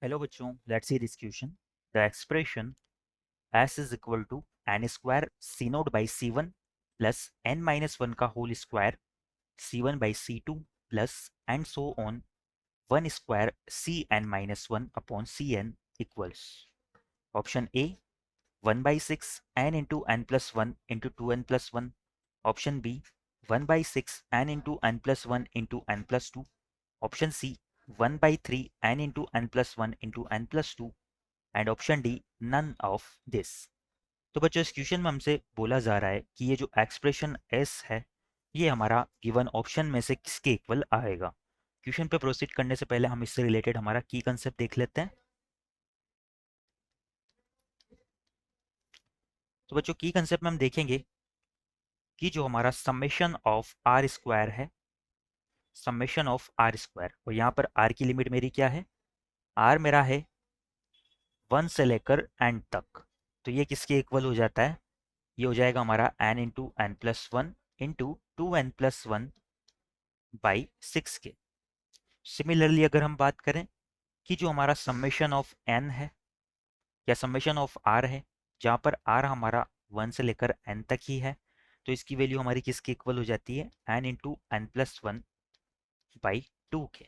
Hello बच्चों, let's see this question. The expression s is equal to N square C naught by C one plus N minus one का whole square C one by C two plus and so on one square C N minus one upon C N equals. Option A 1/6 n into N plus one into two N plus one. Option B 1/6 n into N plus one into N plus to. Option C 1/3 n into N plus one into N plus two. And option D none of this. तो बच्चों इस question में हमसे बोला जा रहा है कि ये जो एक्सप्रेशन एस है ये हमारा गिवन ऑप्शन में से किसके इक्वल आएगा। क्वेश्चन पे प्रोसीड करने से पहले हम इससे रिलेटेड हमारा की कंसेप्ट देख लेते हैं। तो बच्चों की कंसेप्ट में हम देखेंगे कि जो हमारा समेशन ऑफ आर स्क्वायर है, समेशन ऑफ आर स्क्वायर, और यहाँ पर आर की लिमिट मेरी क्या है, आर मेरा है 1 से लेकर एन तक। तो ये किसके इक्वल हो जाता है, ये हो जाएगा हमारा n into N plus one into two N plus one by six के। सिमिलरली अगर हम बात करें कि जो हमारा समेशन ऑफ एन है या समेशन ऑफ आर है, जहाँ पर आर हमारा 1 से लेकर एन तक ही है, तो इसकी वैल्यू हमारी किसकी इक्वल हो जाती है, n into N plus one by two के।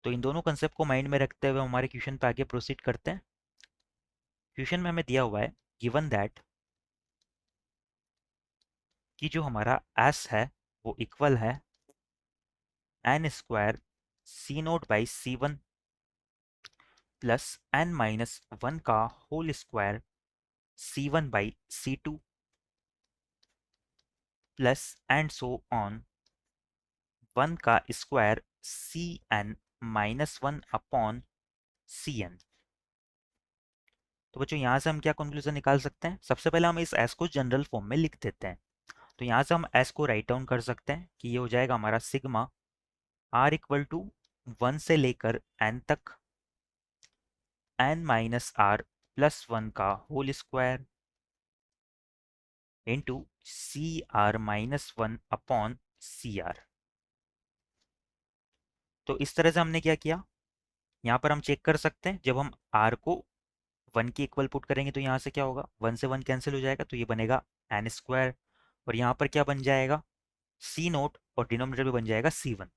तो इन दोनों कंसेप्ट को माइंड में रखते हुए हमारे क्वेश्चन पे आगे प्रोसीड करते हैं। क्वेश्चन में हमें दिया हुआ है गिवन दैट कि जो हमारा एस है वो इक्वल है n square C naught by C one plus N minus one का whole square C one by C two plus and so on one का square C N minus one upon C n. तो बच्चों यहाँ से हम क्या conclusion निकाल सकते हैं, सबसे पहले हम इस एस को जनरल फॉर्म में लिख देते हैं। तो यहाँ से हम एस को राइट डाउन कर सकते हैं कि ये हो जाएगा हमारा सिग्मा आर इक्वल टू 1 से लेकर एन तक n minus r plus one का whole square into C r minus one upon C r. तो इस तरह से हमने क्या किया, यहाँ पर हम चेक कर सकते हैं जब हम आर को 1 की इक्वल पुट करेंगे तो यहाँ से क्या होगा, 1 से 1 कैंसिल हो जाएगा, तो ये बनेगा एन स्क्वायर, और यहाँ पर क्या बन जाएगा, सी नोट, और डिनोमिनेटर भी बन जाएगा सी वन।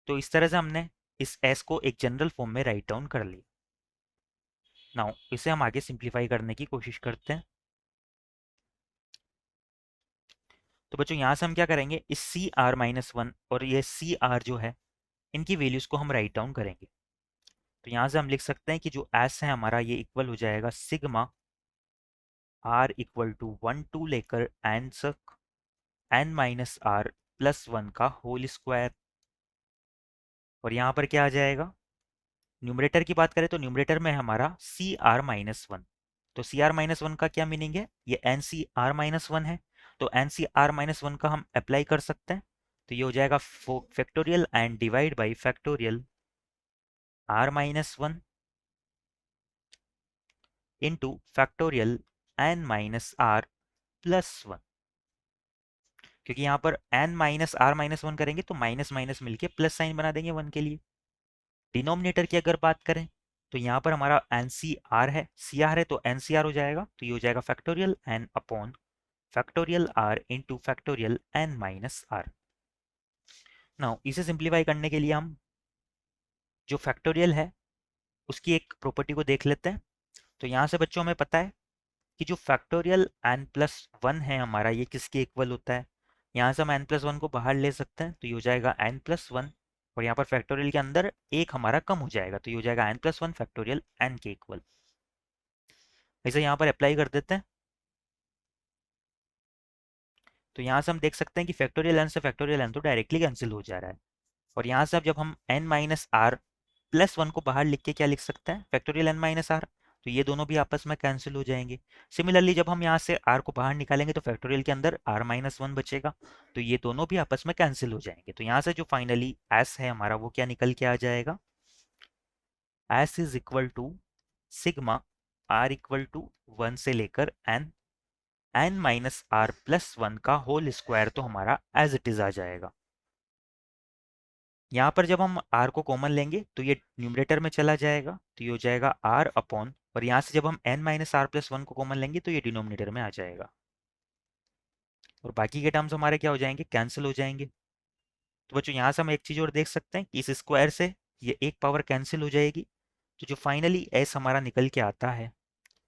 तो इस तरह से हमने इस एस को एक जनरल फॉर्म में राइट डाउन कर लिया। नाउ इसे हम आगे सिंप्लीफाई करने की कोशिश करते हैं। तो बच्चों यहाँ से हम क्या करेंगे, इस सी आर माइनस वन और ये सी आर जो है इनकी वैल्यूज को हम राइट डाउन करेंगे। तो यहाँ से हम लिख सकते हैं कि जो एस है हमारा ये इक्वल हो जाएगा sigma r equal to one to लेकर एन तक n minus r plus one का होल स्क्वायर, और यहाँ पर क्या आ जाएगा, न्यूमरेटर की बात करें तो न्यूमरेटर में हमारा सी आर माइनस वन। तो सी आर माइनस वन का क्या मीनिंग है, ये n C r minus one है, तो n C r minus one का हम अप्लाई कर सकते हैं। तो ये हो जाएगा factorial n divide by factorial r minus one into factorial n minus r plus one. क्योंकि यहाँ पर n minus r minus one करेंगे तो माइनस माइनस मिलके प्लस साइन बना देंगे वन के लिए। डिनोमिनेटर की अगर बात करें तो यहाँ पर हमारा एन सी आर है, सी आर है तो एन सी आर हो जाएगा, तो ये हो जाएगा factorial n upon factorial r into factorial n minus r. Now इसे सिंप्लीफाई करने के लिए हम जो फैक्टोरियल है उसकी एक प्रॉपर्टी को देख लेते हैं। तो यहाँ से बच्चों हमें पता है कि जो फैक्टोरियल एन प्लस वन है हमारा ये किसके इक्वल होता है, यहाँ से हम एन प्लस वन को बाहर ले सकते हैं, तो ये हो जाएगा एन प्लस वन, और यहाँ पर फैक्टोरियल के अंदर एक हमारा कम हो जाएगा, तो ये हो जाएगा n plus one factorial n के इक्वल। इसे यहाँ पर अप्लाई कर देते हैं। तो यहाँ से हम देख सकते हैं कि फैक्टोरियल एन से फैक्टोरियल एन तो डायरेक्टली कैंसिल हो जा रहा है, और यहाँ से अब जब हम n minus r plus one को बाहर लिख के क्या लिख सकते हैं, फैक्टोरियल एन माइनस आर, तो ये दोनों भी आपस में कैंसिल हो जाएंगे। सिमिलरली जब हम यहाँ से आर को बाहर निकालेंगे तो फैक्टोरियल के अंदर आर माइनस वन बचेगा, तो ये दोनों भी आपस में कैंसिल हो जाएंगे। तो यहाँ से जो फाइनली एस है हमारा वो क्या निकल के आ जाएगा, S is equal to sigma r equal to one से लेकर n n minus r plus one का होल स्क्वायर, तो हमारा एज इट इज आ जाएगा। यहाँ पर जब हम r को कॉमन लेंगे तो ये न्यूमरेटर में चला जाएगा, तो ये हो जाएगा r अपॉन, और यहाँ से जब हम n minus r plus one को कॉमन लेंगे तो ये डिनोमिनेटर में आ जाएगा, और बाकी के टर्म्स हमारे क्या हो जाएंगे, कैंसिल हो जाएंगे। तो बच्चों यहाँ से हम एक चीज़ और देख सकते हैं कि इस स्क्वायर से ये एक पावर कैंसिल हो जाएगी, तो जो फाइनली s हमारा निकल के आता है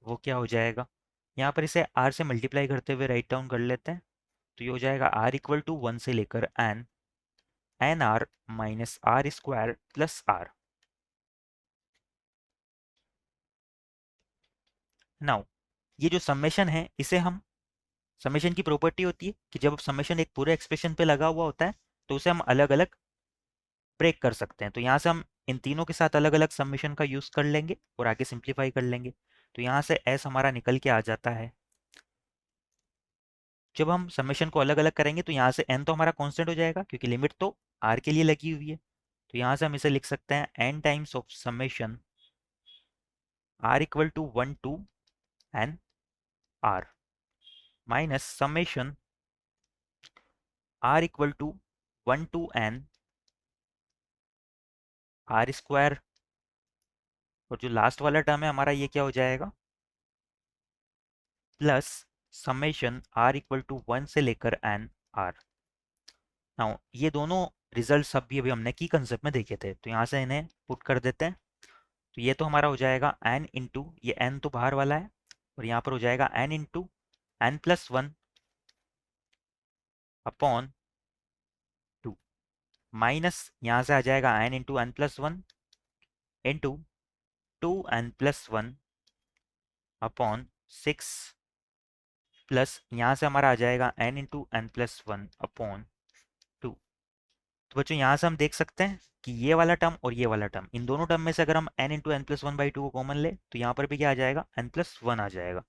वो क्या हो जाएगा, यहाँ पर इसे r से मल्टीप्लाई करते हुए राइट डाउन कर लेते हैं, तो ये हो जाएगा r इक्वल टू वन से लेकर n r minus r square plus r. Now ये जो समेशन है इसे हम, समेशन की प्रॉपर्टी होती है कि जब समेशन एक पूरे एक्सप्रेशन पे लगा हुआ होता है तो उसे हम अलग अलग ब्रेक कर सकते हैं। तो यहाँ से हम इन तीनों के साथ अलग अलग समेशन का यूज़ कर लेंगे और आगे सिंप्लीफाई कर लेंगे। तो यहाँ से एस हमारा निकल के आ जाता है। जब हम समेशन को अलग अलग करेंगे तो यहाँ से एन तो हमारा कांस्टेंट हो जाएगा क्योंकि लिमिट तो आर के लिए लगी हुई है। तो यहाँ से हम इसे लिख सकते हैं n times of summation r equal to one to n r minus summation r equal to one to n r square, और जो लास्ट वाला टर्म है हमारा ये क्या हो जाएगा, plus summation r equal to one से लेकर एन आर। नाउ ये दोनों रिजल्ट्स अभी अभी हमने की कंसेप्ट में देखे थे, तो यहाँ से इन्हें पुट कर देते हैं। तो ये तो हमारा हो जाएगा एन इंटू, ये एन तो बाहर वाला है, और यहाँ पर हो जाएगा n into N plus one upon two, minus यहाँ से आ जाएगा n into N plus one into two N plus one upon six, plus यहाँ से हमारा आ जाएगा n into N plus one upon two. तो बच्चों यहाँ से हम देख सकते हैं कि ये वाला टर्म और ये वाला टर्म, इन दोनों टर्म में से अगर हम n into N plus one by two को कॉमन ले तो यहाँ पर भी क्या आ जाएगा, एन प्लस वन आ जाएगा।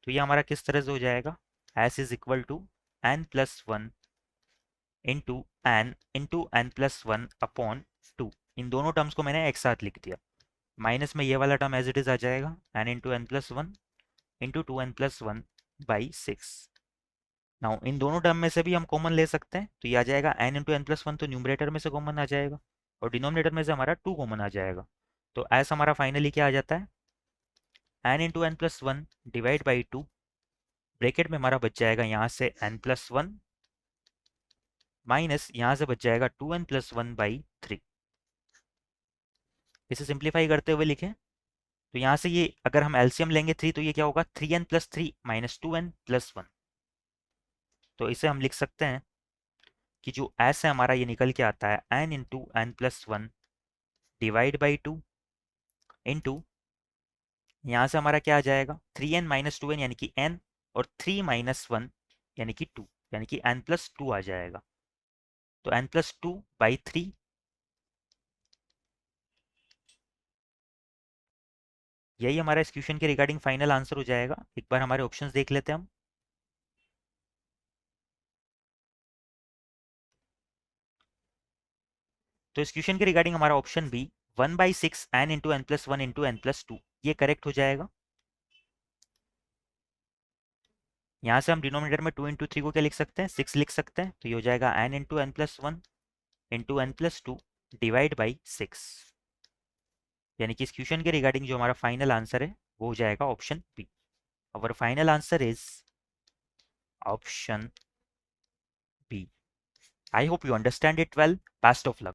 तो ये हमारा किस तरह से हो जाएगा, S is equal to N plus one into N plus one upon two. इन दोनों टर्म्स को मैंने एक साथ लिख दिया, माइनस में ये वाला टर्म एज इट इज आ जाएगा n into N plus one into two N plus one by six. Now इन दोनों टर्म में से भी हम कॉमन ले सकते हैं, तो ये आ जाएगा n into N plus one, तो न्यूमरेटर में से कॉमन आ जाएगा और डिनोमिनेटर में से हमारा टू कॉमन आ जाएगा। तो एस हमारा फाइनली क्या आ जाता है, n into N plus one divide by two, bracket में हमारा बच जाएगा यहाँ से एन प्लस वन माइनस यहाँ से बच जाएगा two N plus one by three. इसे सिंप्लीफाई करते हुए लिखें तो यहाँ से ये अगर हम एलसीएम लेंगे थ्री, तो ये क्या होगा, three n plus three minus two N plus one. तो इसे हम लिख सकते हैं कि जो एस है हमारा ये निकल के आता है n into N plus one divide by two into, यहाँ से हमारा क्या आ जाएगा, three n minus two n यानी कि एन, और थ्री माइनस वन यानी कि टू, यानी कि एन प्लस टू आ जाएगा। तो n plus two by three, यही हमारा इस क्वेश्चन के रिगार्डिंग फाइनल आंसर हो जाएगा। एक बार हमारे ऑप्शंस देख लेते हैं हम। तो इस क्वेश्चन के रिगार्डिंग हमारा option B one by six n into N plus one into N plus two, ये करेक्ट हो जाएगा। यहाँ से हम डिनोमिनेटर में टू इंटू थ्री को क्या लिख सकते हैं, सिक्स लिख सकते हैं, तो ये हो जाएगा n into N plus one into N plus two divide by six, यानी कि इस क्वेश्चन के रिगार्डिंग जो हमारा फाइनल आंसर है वो हो जाएगा option B. Our final answer is option B. I hope you understand it well. Best of luck.